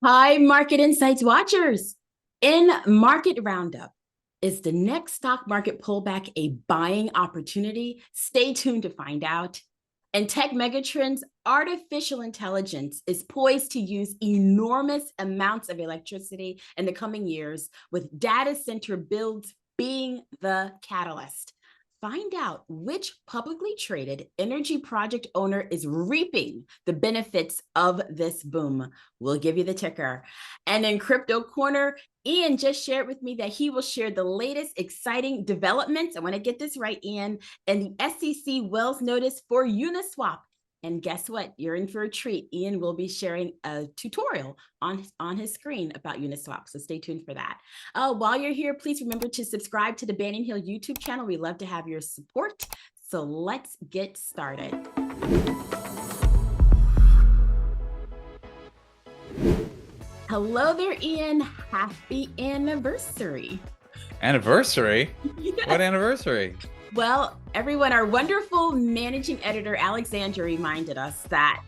Hi, Market Insights watchers. In Market Roundup, is the next stock market pullback a buying opportunity? Stay tuned to find out. And tech megatrends, artificial intelligence is poised to use enormous amounts of electricity in the coming years, with data center builds being the catalyst. Find out which publicly traded energy project owner is reaping the benefits of this boom. We'll give you the ticker. And in Crypto Corner, Ian just shared with me that he will share the latest exciting developments. I want to get this right, Ian, and the SEC Wells notice for Uniswap. And guess what? You're in for a treat. Ian will be sharing a tutorial on his screen about Uniswap. So stay tuned for that. While you're here, please remember to subscribe to the Banning Hill YouTube channel. We love to have your support. So let's get started. Hello there, Ian. Happy anniversary. Anniversary? Yes. What anniversary? Well, everyone, our wonderful managing editor, Alexandra, reminded us that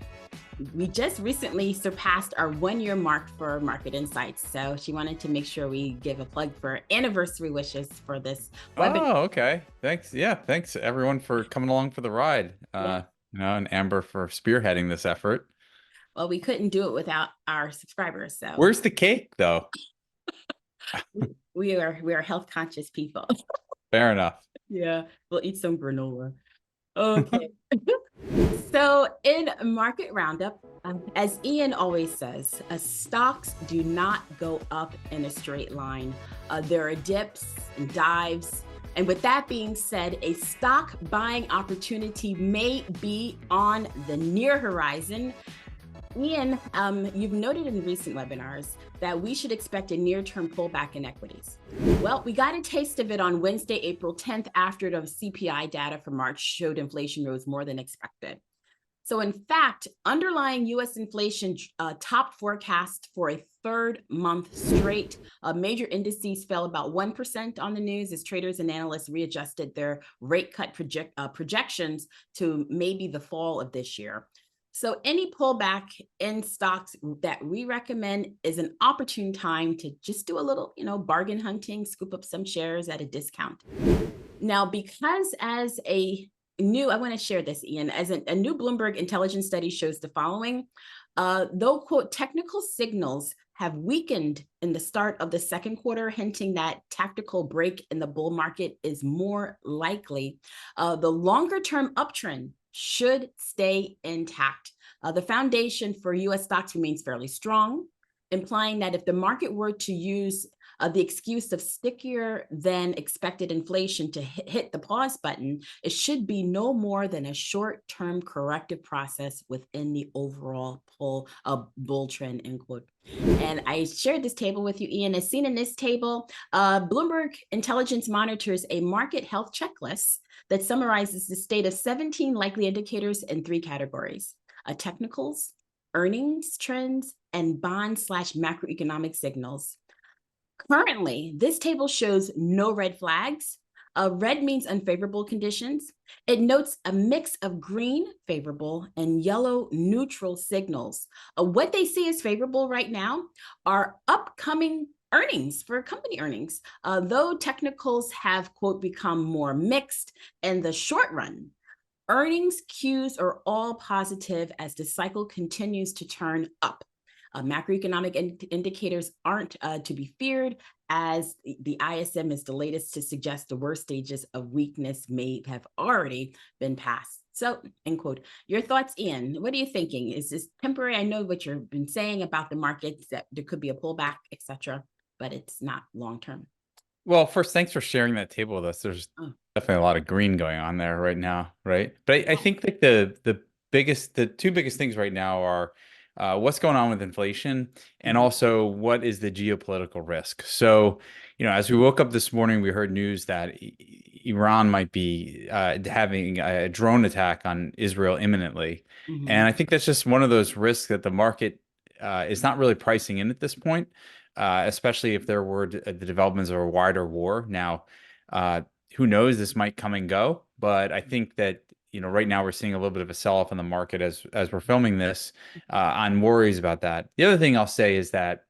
we just recently surpassed our 1-year mark for Market Insights. So she wanted to make sure we give a plug for anniversary wishes for this webinar. Oh, okay. Thanks. Yeah, thanks everyone for coming along for the ride. Yeah. And Amber for spearheading this effort. Well, we couldn't do it without our subscribers. So Where's the cake, though? we are health conscious people. Fair enough. Yeah, we'll eat some granola. Okay. So in Market Roundup, as Ian always says, stocks do not go up in a straight line. There are dips and dives. And with that being said, a stock buying opportunity may be on the near horizon. Ian, you've noted in recent webinars that we should expect a near-term pullback in equities. Well, we got a taste of it on Wednesday, April 10th, after the CPI data for March showed inflation rose more than expected. So in fact, underlying U.S. inflation topped forecast for a third month straight. Major indices fell about 1% on the news as traders and analysts readjusted their rate cut projections to maybe the fall of this year. So any pullback in stocks that we recommend is an opportune time to just do a little, bargain hunting, scoop up some shares at a discount. Now, because I want to share this, Ian, as a new Bloomberg intelligence study shows the following, though, quote, technical signals have weakened in the start of the second quarter, hinting that tactical break in the bull market is more likely. The longer term uptrend should stay intact. The foundation for U.S. stocks remains fairly strong, implying that if the market were to use the excuse of stickier than expected inflation to hit the pause button, it should be no more than a short-term corrective process within the overall bull trend, end quote. And I shared this table with you, Ian. As seen in this table, Bloomberg Intelligence monitors a market health checklist that summarizes the state of 17 likely indicators in 3 categories: technicals, earnings trends, and bond/macroeconomic signals. Currently, this table shows no red flags. Red means unfavorable conditions. It notes a mix of green, favorable, and yellow, neutral signals. What they see as favorable right now are upcoming earnings for company earnings, though technicals have, quote, become more mixed in the short run. Earnings cues are all positive as the cycle continues to turn up. Macroeconomic indicators aren't to be feared, as the ISM is the latest to suggest the worst stages of weakness may have already been passed. So, end quote. Your thoughts, Ian? What are you thinking? Is this temporary? I know what you've been saying about the markets, that there could be a pullback, etc., but it's not long term. Well, first, thanks for sharing that table with us. There's definitely a lot of green going on there right now, right? But I think that the two biggest things right now are what's going on with inflation and also what is the geopolitical risk. So, as we woke up this morning, we heard news that Iran might be having a drone attack on Israel imminently. And I think that's just one of those risks that the market is not really pricing in at this point. Especially if there were the developments of a wider war. Now, who knows? This might come and go, but I think that right now we're seeing a little bit of a sell-off in the market as we're filming this on worries about that. The other thing I'll say is that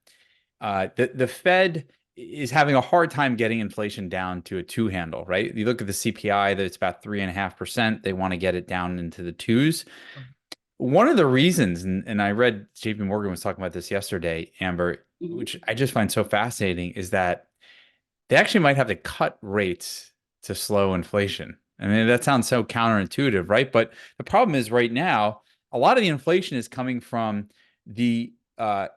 the Fed is having a hard time getting inflation down to a two handle, right? You look at the CPI, that it's about 3.5%. They want to get it down into the twos. One of the reasons, and I read JP Morgan was talking about this yesterday, Amber, which I just find so fascinating, is that they actually might have to cut rates to slow inflation. I mean, that sounds so counterintuitive, right? But the problem is right now, a lot of the inflation is coming from the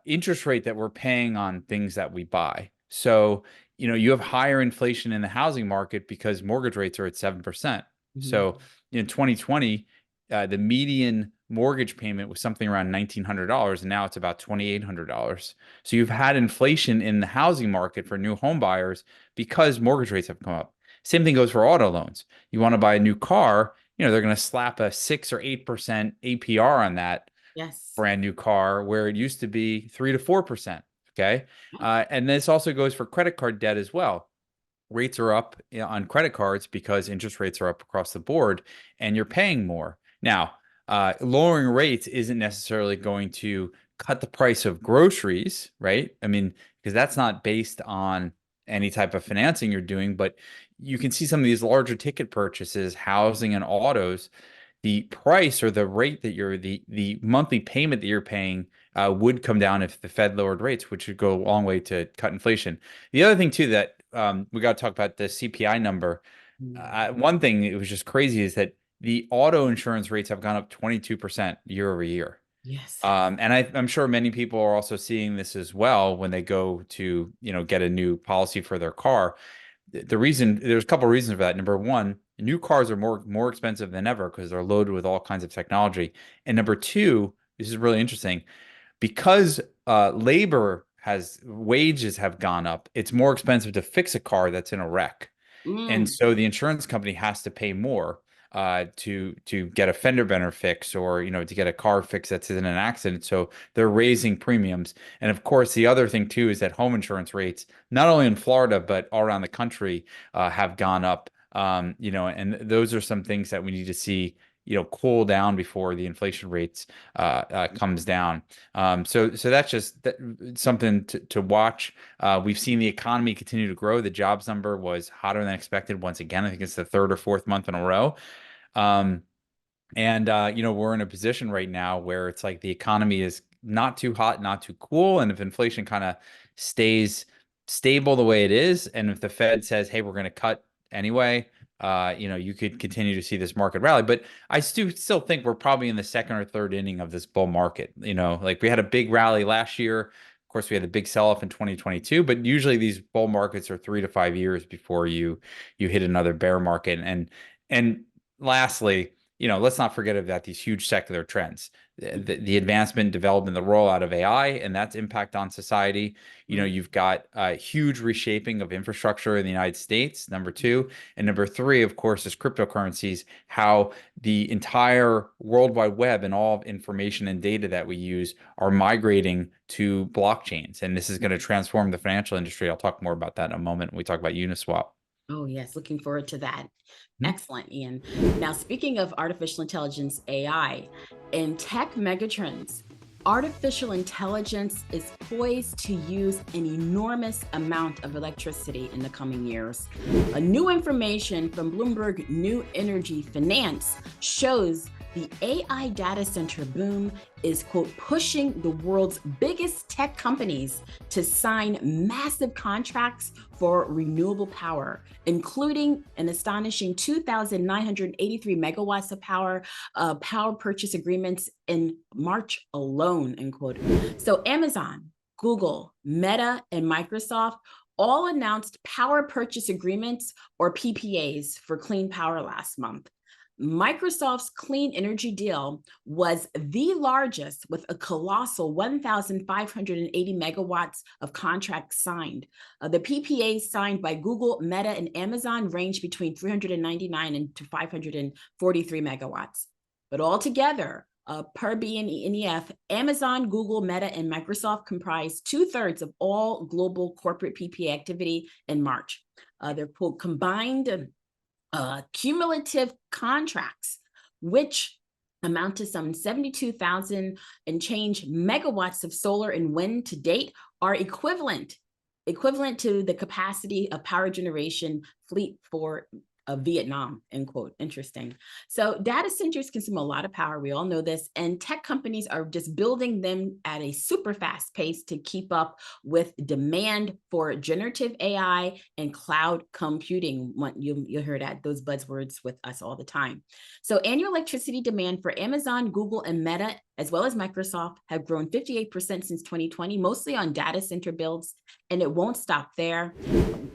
interest rate that we're paying on things that we buy. So, you have higher inflation in the housing market because mortgage rates are at 7%. So in 2020, the median mortgage payment was something around $1,900, and now it's about $2,800. So you've had inflation in the housing market for new home buyers because mortgage rates have come up. Same thing goes for auto loans. You want to buy a new car, they're going to slap a 6 or 8% APR on that brand new car, where it used to be 3 to 4%. Okay. And this also goes for credit card debt as well. Rates are up on credit cards because interest rates are up across the board, and you're paying more. Now, lowering rates isn't necessarily going to cut the price of groceries, right? I mean, because that's not based on any type of financing you're doing, but you can see some of these larger ticket purchases, housing and autos, the price or the rate that the monthly payment that you're paying would come down if the Fed lowered rates, which would go a long way to cut inflation. The other thing too that we got to talk about the CPI number. One thing it was just crazy is that the auto insurance rates have gone up 22% year over year. Yes. And I'm sure many people are also seeing this as well when they go to, get a new policy for their car. There's a couple of reasons for that. Number one, new cars are more expensive than ever because they're loaded with all kinds of technology. And number two, this is really interesting, because wages have gone up, it's more expensive to fix a car that's in a wreck. And so the insurance company has to pay more to get a fender bender fix, or to get a car fix that's in an accident. So they're raising premiums. And of course, the other thing too is that home insurance rates, not only in Florida but all around the country, have gone up. And those are some things that we need to see cool down before the inflation rates comes down. So that's just something to watch. We've seen the economy continue to grow. The jobs number was hotter than expected once again. I think it's the third or fourth month in a row. And we're in a position right now where it's like the economy is not too hot, not too cool. And if inflation kind of stays stable the way it is, and if the Fed says, hey, we're going to cut anyway, you could continue to see this market rally. But I still think we're probably in the second or third inning of this bull market. Like we had a big rally last year. Of course, we had a big sell-off in 2022, but usually these bull markets are 3 to 5 years before you hit another bear market. And lastly, let's not forget about these huge secular trends, the advancement, development, the rollout of AI, and that's impact on society. You've got a huge reshaping of infrastructure in the United States, number two. And number three, of course, is cryptocurrencies, how the entire World Wide Web and all information and data that we use are migrating to blockchains. And this is going to transform the financial industry. I'll talk more about that in a moment when we talk about Uniswap. Oh, yes. Looking forward to that. Excellent, Ian. Now, speaking of artificial intelligence, AI, in tech megatrends, artificial intelligence is poised to use an enormous amount of electricity in the coming years. A new information from Bloomberg New Energy Finance shows the AI data center boom is, quote, pushing the world's biggest tech companies to sign massive contracts for renewable power, including an astonishing 2,983 megawatts of power purchase agreements in March alone, end quote. So Amazon, Google, Meta, and Microsoft all announced power purchase agreements, or PPAs, for clean power last month. Microsoft's clean energy deal was the largest, with a colossal 1,580 megawatts of contracts signed. The PPAs signed by Google, Meta, and Amazon range between 399 and to 543 megawatts. But altogether, per BNEF, Amazon, Google, Meta, and Microsoft comprised 2/3 of all global corporate PPA activity in March. Their, quote, combined cumulative contracts which amount to some 72,000 and change megawatts of solar and wind to date, are equivalent to the capacity of power generation fleet for Vietnam, end quote. Interesting. So data centers consume a lot of power. We all know this. And tech companies are just building them at a super fast pace to keep up with demand for generative AI and cloud computing. You'll hear those buzzwords with us all the time. So annual electricity demand for Amazon, Google, and Meta, as well as Microsoft, have grown 58% since 2020, mostly on data center builds, and it won't stop there.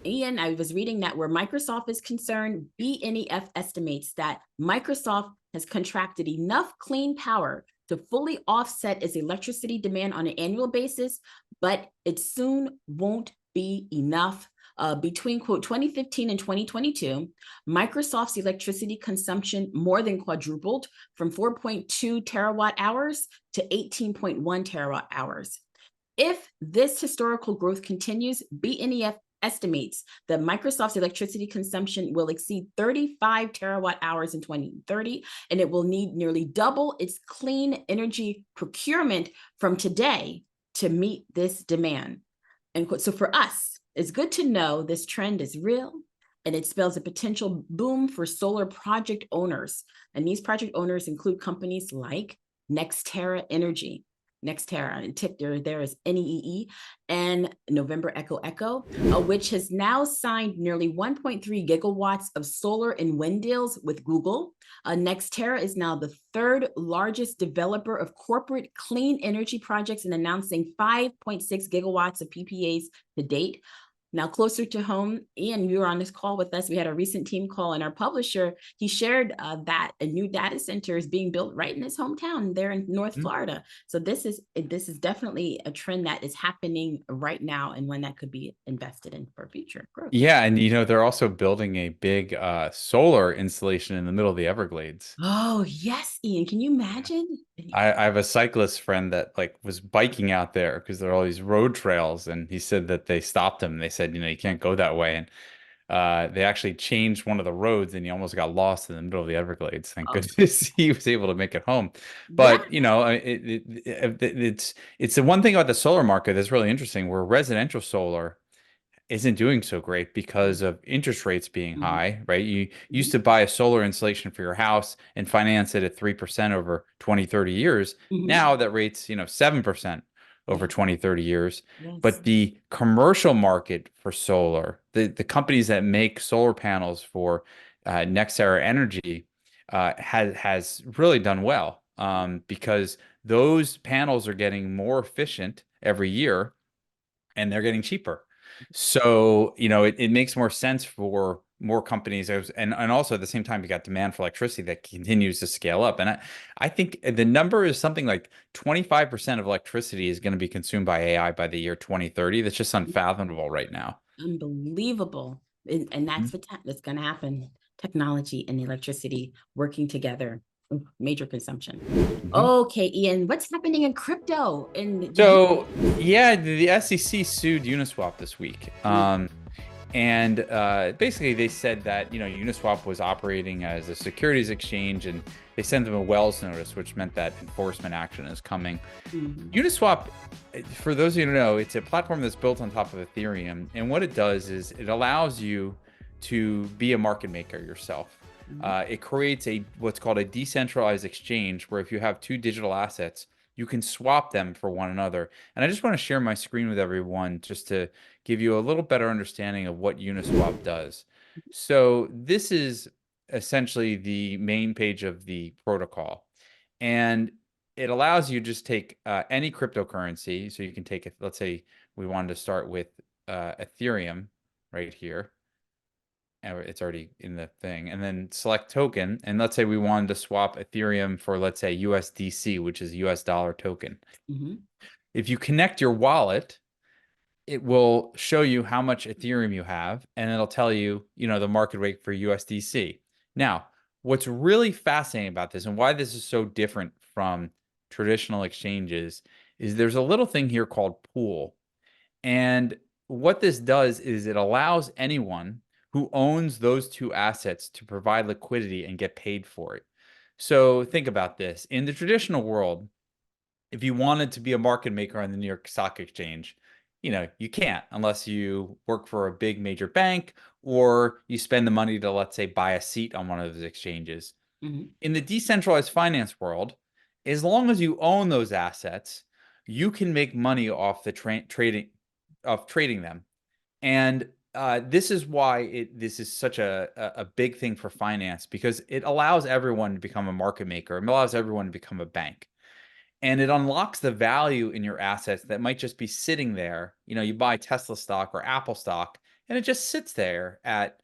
Ian, I was reading that where Microsoft is concerned, BNEF estimates that Microsoft has contracted enough clean power to fully offset its electricity demand on an annual basis, but it soon won't be enough. Between, quote, 2015 and 2022, Microsoft's electricity consumption more than quadrupled from 4.2 terawatt hours to 18.1 terawatt hours. If this historical growth continues, BNEF estimates that Microsoft's electricity consumption will exceed 35 terawatt hours in 2030, and it will need nearly double its clean energy procurement from today to meet this demand. And so for us, it's good to know this trend is real, and it spells a potential boom for solar project owners. And these project owners include companies like NextEra Energy, NextEra, and ticker there is NEEE, and November Echo Echo, which has now signed nearly 1.3 gigawatts of solar and wind deals with Google. NextEra is now the third largest developer of corporate clean energy projects and announcing 5.6 gigawatts of PPAs to date. Now, closer to home, Ian, you were on this call with us. We had a recent team call, and our publisher, he shared that a new data center is being built right in his hometown there in North Florida. So this is definitely a trend that is happening right now, and one that could be invested in for future growth. Yeah, and they're also building a big solar installation in the middle of the Everglades. Oh, yes, Ian. Can you imagine? I have a cyclist friend that like was biking out there because there are all these road trails, and he said that they stopped him. They said, you can't go that way, and they actually changed one of the roads, and he almost got lost in the middle of the Everglades. Thank goodness he was able to make it home. But it's the one thing about the solar market that's really interesting, where residential solar isn't doing so great because of interest rates being high, right? You used to buy a solar installation for your house and finance it at 3% over 20, 30 years. Now that rate's, 7% over 20, 30 years. But the commercial market for solar, the companies that make solar panels for NextEra Energy has really done well because those panels are getting more efficient every year and they're getting cheaper. So, it makes more sense for more companies. And also at the same time, you got demand for electricity that continues to scale up. And I think the number is something like 25% of electricity is going to be consumed by AI by the year 2030. That's just unfathomable right now. Unbelievable. And that's what's going to happen. Technology and electricity working together. Major consumption. Okay, Ian, what's happening in crypto? So, yeah, the SEC sued Uniswap this week. And basically they said that, Uniswap was operating as a securities exchange, and they sent them a Wells notice, which meant that enforcement action is coming. Uniswap, for those of you who don't know, it's a platform that's built on top of Ethereum. And what it does is it allows you to be a market maker yourself. It creates what's called a decentralized exchange, where if you have two digital assets, you can swap them for one another. And I just want to share my screen with everyone just to give you a little better understanding of what Uniswap does. So this is essentially the main page of the protocol. And it allows you to just take any cryptocurrency. So you can take it, let's say we wanted to start with Ethereum right here. It's already in the thing, and then select token, and let's say we wanted to swap Ethereum for, let's say, USDC, which is US dollar token. If you connect your wallet, it will show you how much Ethereum you have, and it'll tell you, the market rate for USDC. Now, what's really fascinating about this and why this is so different from traditional exchanges is there's a little thing here called pool. And what this does is it allows anyone who owns those two assets to provide liquidity and get paid for it. So think about this. In the traditional world, if you wanted to be a market maker on the New York Stock Exchange, you can't unless you work for a big major bank or you spend the money to, let's say, buy a seat on one of those exchanges. Mm-hmm. In the decentralized finance world, as long as you own those assets, you can make money off the trading them. And this is why this is such a big thing for finance, because it allows everyone to become a market maker. It allows everyone to become a bank, and it unlocks the value in your assets that might just be sitting there. You buy Tesla stock or Apple stock, and it just sits there at,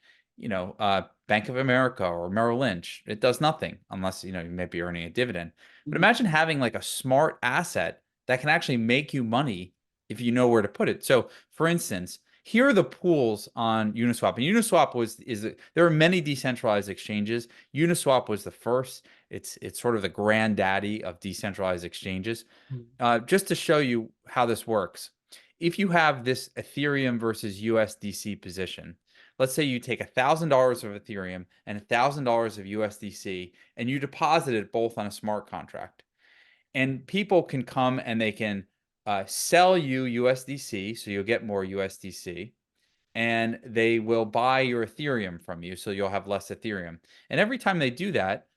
Bank of America or Merrill Lynch. It does nothing unless, you may be earning a dividend. But Mm-hmm. imagine having like a smart asset that can actually make you money if you know where to put it. So, for instance, here are the pools on Uniswap. And Uniswap there are many decentralized exchanges. Uniswap was the first. It's sort of the granddaddy of decentralized exchanges. Just to show you how this works, if you have this Ethereum versus USDC position, let's say you take $1,000 of Ethereum and $1,000 of USDC, and you deposit it both on a smart contract. And people can come and they can sell you USDC, so you'll get more USDC, and they will buy your Ethereum from you, so you'll have less Ethereum. And every time they do that,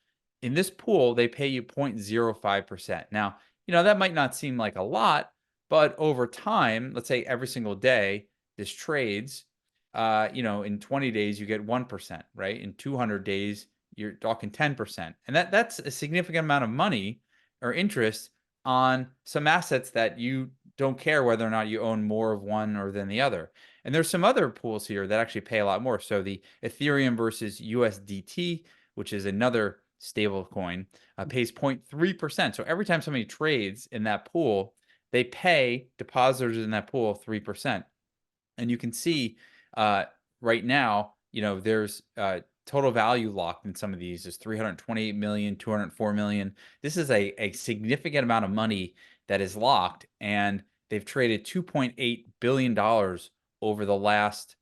in this pool, they pay you 0.05%. Now, that might not seem like a lot, but over time, let's say every single day this trades, in 20 days, you get 1%, right? In 200 days, you're talking 10%. And that's a significant amount of money or interest on some assets that you don't care whether or not you own more of one or than the other. And there's some other pools here that actually pay a lot more. So the Ethereum versus USDT, which is another stable coin, pays 0.3%. So every time somebody trades in that pool, they pay depositors in that pool 3%. And you can see right now, there's total value locked in some of these is 328 million, 204 million. This is a significant amount of money that is locked, and they've traded $2.8 billion over the last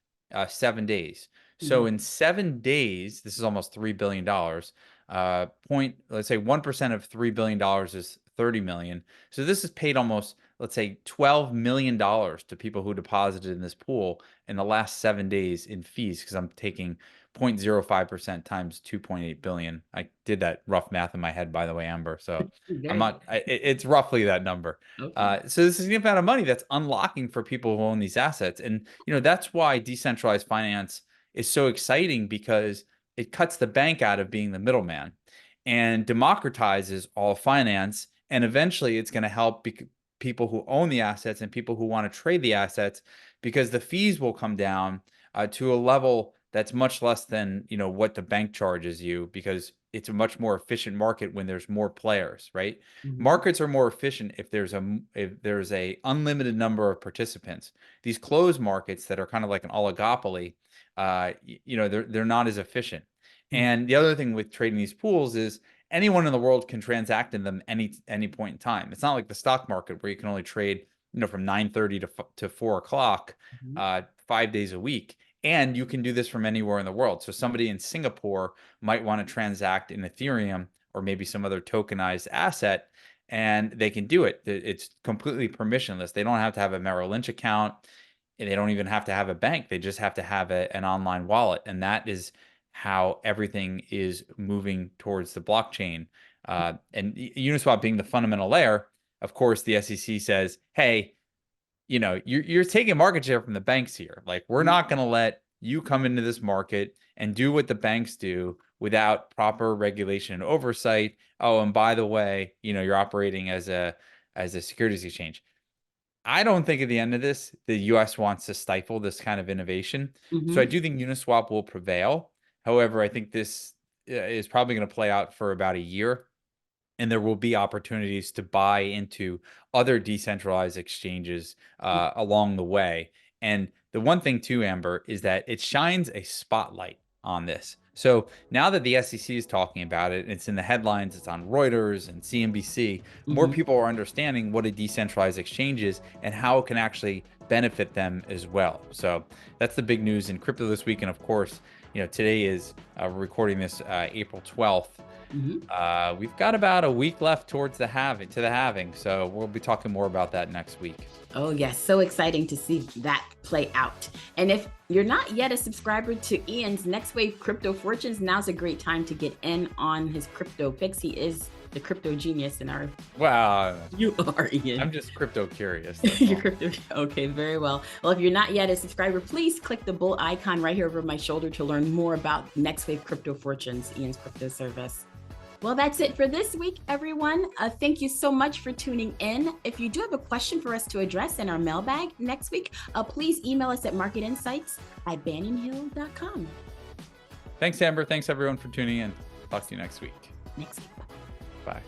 7 days. So Mm-hmm. in 7 days, this is almost $3 billion. Let's say 1% of $3 billion is 30 million. So this has paid almost, let's say, $12 million to people who deposited in this pool in the last 7 days in fees, because I'm taking 0.05% times 2.8 billion. I did that rough math in my head, by the way, Amber. So I'm Very not, it's roughly that number. okay. So this is a amount of money that's unlocking for people who own these assets. And, that's why decentralized finance is so exciting, because it cuts the bank out of being the middleman and democratizes all finance. And eventually it's going to help people who own the assets and people who want to trade the assets, because the fees will come down to a level that's much less than what the bank charges you, because it's a much more efficient market when there's more players, right? Mm-hmm. Markets are more efficient if there's a unlimited number of participants. These closed markets that are kind of like an oligopoly, they're not as efficient. And the other thing with trading these pools is anyone in the world can transact in them any point in time. It's not like the stock market where you can only trade, from 9:30 to 4 o'clock, Mm-hmm. 5 days a week. And you can do this from anywhere in the world. So somebody in Singapore might want to transact in Ethereum or maybe some other tokenized asset, and they can do it. It's completely permissionless. They don't have to have a Merrill Lynch account, and they don't even have to have a bank. They just have to have an online wallet. And that is how everything is moving towards the blockchain. And Uniswap being the fundamental layer, of course, the SEC says, hey, you're taking market share from the banks here. Like, we're not going to let you come into this market and do what the banks do without proper regulation and oversight. Oh, and by the way, you're operating as a securities exchange. I don't think at the end of this, the US wants to stifle this kind of innovation. So I Mm-hmm. do think Uniswap will prevail. However, I think this is probably going to play out for about a year, and there will be opportunities to buy into other decentralized exchanges along the way. And the one thing too, Amber, is that it shines a spotlight on this. So now that the SEC is talking about it, it's in the headlines, it's on Reuters and CNBC, more Mm-hmm. people are understanding what a decentralized exchange is and how it can actually benefit them as well. So that's the big news in crypto this week. And of course, today is recording this April 12th. We've got about a week left towards the halving, so we'll be talking more about that next week. Oh yes, so exciting to see that play out. And if you're not yet a subscriber to Ian's Next Wave Crypto Fortunes, now's a great time to get in on his crypto picks. He is the crypto genius in our... Wow. You are, Ian. I'm just crypto curious. You're crypto. Okay, very well. Well, if you're not yet a subscriber, please click the bull icon right here over my shoulder to learn more about Next Wave Crypto Fortunes, Ian's crypto service. Well, that's it for this week, everyone. Thank you so much for tuning in. If you do have a question for us to address in our mailbag next week, please email us at marketinsights@bannonhill.com. Thanks, Amber. Thanks, everyone, for tuning in. Talk to you next week. Next week. Bye.